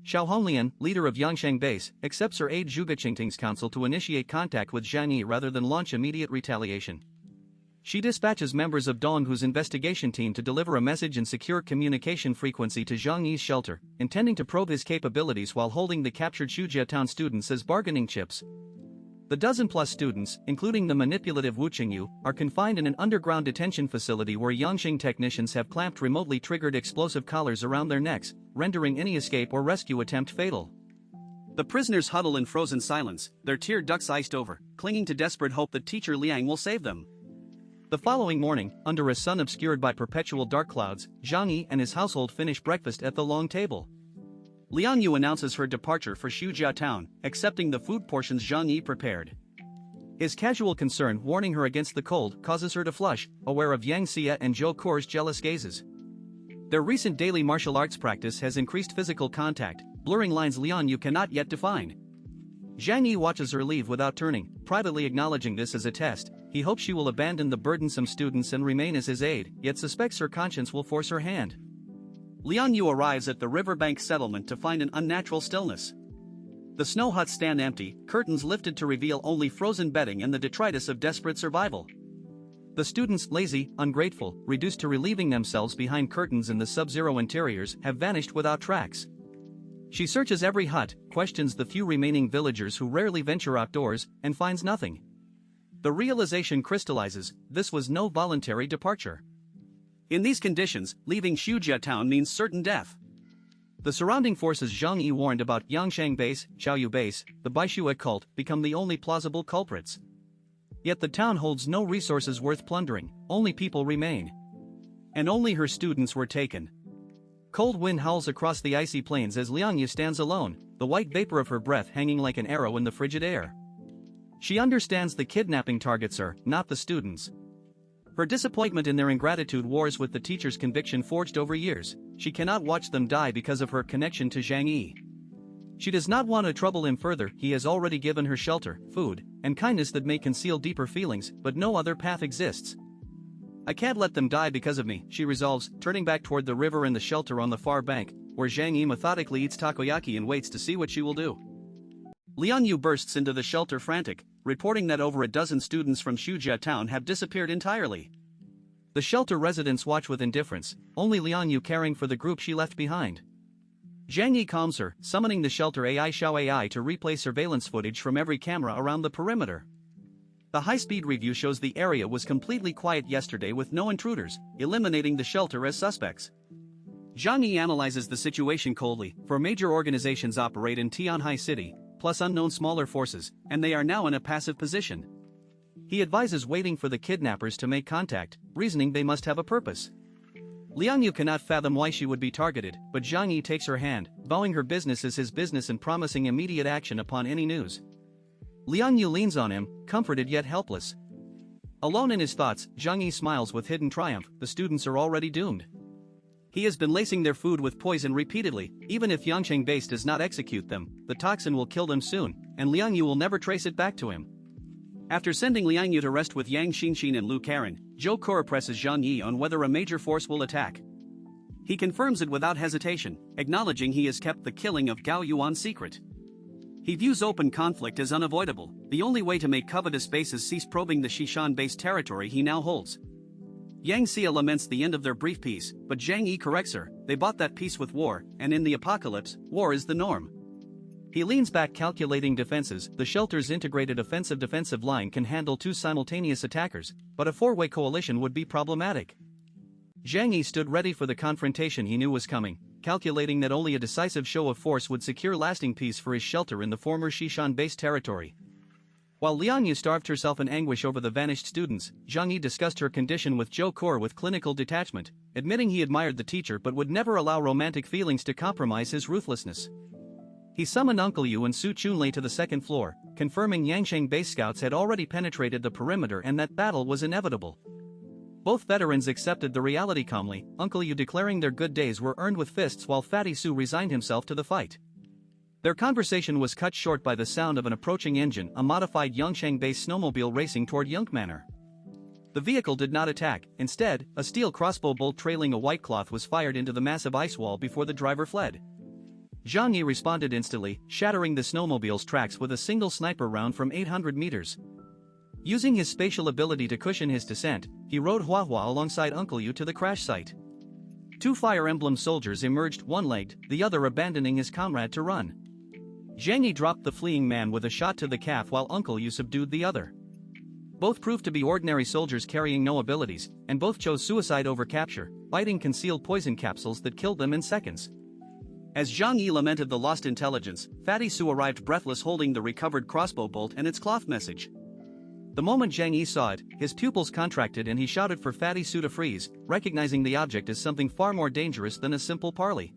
Xiao Honglian, leader of Yangsheng Base, accepts her aide Zhuge Qingting's counsel to initiate contact with Zhang Yi rather than launch immediate retaliation. She dispatches members of Donghu's investigation team to deliver a message and secure communication frequency to Zhang Yi's shelter, intending to probe his capabilities while holding the captured Xujiatown students as bargaining chips. The dozen-plus students, including the manipulative Wu Qingyu, are confined in an underground detention facility where Yangsheng technicians have clamped remotely triggered explosive collars around their necks, rendering any escape or rescue attempt fatal. The prisoners huddle in frozen silence, their tear ducts iced over, clinging to desperate hope that teacher Liang will save them. The following morning, under a sun obscured by perpetual dark clouds, Zhang Yi and his household finish breakfast at the long table. Liang Yu announces her departure for Xujiatown, accepting the food portions Zhang Yi prepared. His casual concern warning her against the cold causes her to flush, aware of Yang Xia and Zhou Ke's jealous gazes. Their recent daily martial arts practice has increased physical contact, blurring lines Liang Yu cannot yet define. Zhang Yi watches her leave without turning, privately acknowledging this as a test. He hopes she will abandon the burdensome students and remain as his aide, yet suspects her conscience will force her hand. Liang Yu arrives at the riverbank settlement to find an unnatural stillness. The snow huts stand empty, curtains lifted to reveal only frozen bedding and the detritus of desperate survival. The students, lazy, ungrateful, reduced to relieving themselves behind curtains in the sub-zero interiors, have vanished without tracks. She searches every hut, questions the few remaining villagers who rarely venture outdoors, and finds nothing. The realization crystallizes: this was no voluntary departure. In these conditions, leaving Xujiatown means certain death. The surrounding forces Zhang Yi warned about, Yangsheng Base, Xiaoyu Base, the Baishu cult, become the only plausible culprits. Yet the town holds no resources worth plundering, only people remain. And only her students were taken. Cold wind howls across the icy plains as Liang Yu stands alone, the white vapor of her breath hanging like an arrow in the frigid air. She understands the kidnapping targets are not the students. Her disappointment in their ingratitude wars with the teacher's conviction forged over years. She cannot watch them die because of her connection to Zhang Yi. She does not want to trouble him further. He has already given her shelter, food, and kindness that may conceal deeper feelings, but no other path exists. I can't let them die because of me, she resolves, turning back toward the river and the shelter on the far bank, where Zhang Yi methodically eats takoyaki and waits to see what she will do. Liang Yu bursts into the shelter frantic, reporting that over a dozen students from Xujiatown have disappeared entirely. The shelter residents watch with indifference, only Liang Yu caring for the group she left behind. Zhang Yi calms her, summoning the shelter AI Xiao AI to replay surveillance footage from every camera around the perimeter. The high-speed review shows the area was completely quiet yesterday with no intruders, eliminating the shelter as suspects. Zhang Yi analyzes the situation coldly, for major organizations operate in Tianhai City, plus unknown smaller forces, and they are now in a passive position. He advises waiting for the kidnappers to make contact, reasoning they must have a purpose. Liang Yu cannot fathom why she would be targeted, but Zhang Yi takes her hand, vowing her business is his business and promising immediate action upon any news. Liang Yu leans on him, comforted yet helpless. Alone in his thoughts, Zhang Yi smiles with hidden triumph. The students are already doomed. He has been lacing their food with poison repeatedly. Even if Yangsheng Base does not execute them, the toxin will kill them soon, and Liang Yu will never trace it back to him. After sending Liang Yu to rest with Yang Xinxin and Lu Karen, Zhou Ke presses Zhang Yi on whether a major force will attack. He confirms it without hesitation, acknowledging he has kept the killing of Gao Yuan secret. He views open conflict as unavoidable. The only way to make covetous bases cease probing the Xishan-based territory he now holds. Yang Xia laments the end of their brief peace, but Zhang Yi corrects her. They bought that peace with war, and in the apocalypse, war is the norm. He leans back calculating defenses. The shelter's integrated offensive-defensive line can handle two simultaneous attackers, but a four-way coalition would be problematic. Zhang Yi stood ready for the confrontation he knew was coming, calculating that only a decisive show of force would secure lasting peace for his shelter in the former Xishan-based territory. While Liang Yu starved herself in anguish over the vanished students, Zhang Yi discussed her condition with Zhou Ke with clinical detachment, admitting he admired the teacher but would never allow romantic feelings to compromise his ruthlessness. He summoned Uncle Yu and Su Chunlei to the second floor, confirming Yangsheng base scouts had already penetrated the perimeter and that battle was inevitable. Both veterans accepted the reality calmly, Uncle Yu declaring their good days were earned with fists while Fatty Su resigned himself to the fight. Their conversation was cut short by the sound of an approaching engine, a modified Yangsheng-based snowmobile racing toward Yunk Manor. The vehicle did not attack. Instead, a steel crossbow bolt trailing a white cloth was fired into the massive ice wall before the driver fled. Zhang Yi responded instantly, shattering the snowmobile's tracks with a single sniper round from 800 meters. Using his spatial ability to cushion his descent, he rode Hua Hua alongside Uncle Yu to the crash site. Two Fire Emblem soldiers emerged, one-legged, the other abandoning his comrade to run. Zhang Yi dropped the fleeing man with a shot to the calf while Uncle Yu subdued the other. Both proved to be ordinary soldiers carrying no abilities, and both chose suicide over capture, biting concealed poison capsules that killed them in seconds. As Zhang Yi lamented the lost intelligence, Fatty Su arrived breathless holding the recovered crossbow bolt and its cloth message. The moment Zhang Yi saw it, his pupils contracted and he shouted for Fatty Su to freeze, recognizing the object as something far more dangerous than a simple parley.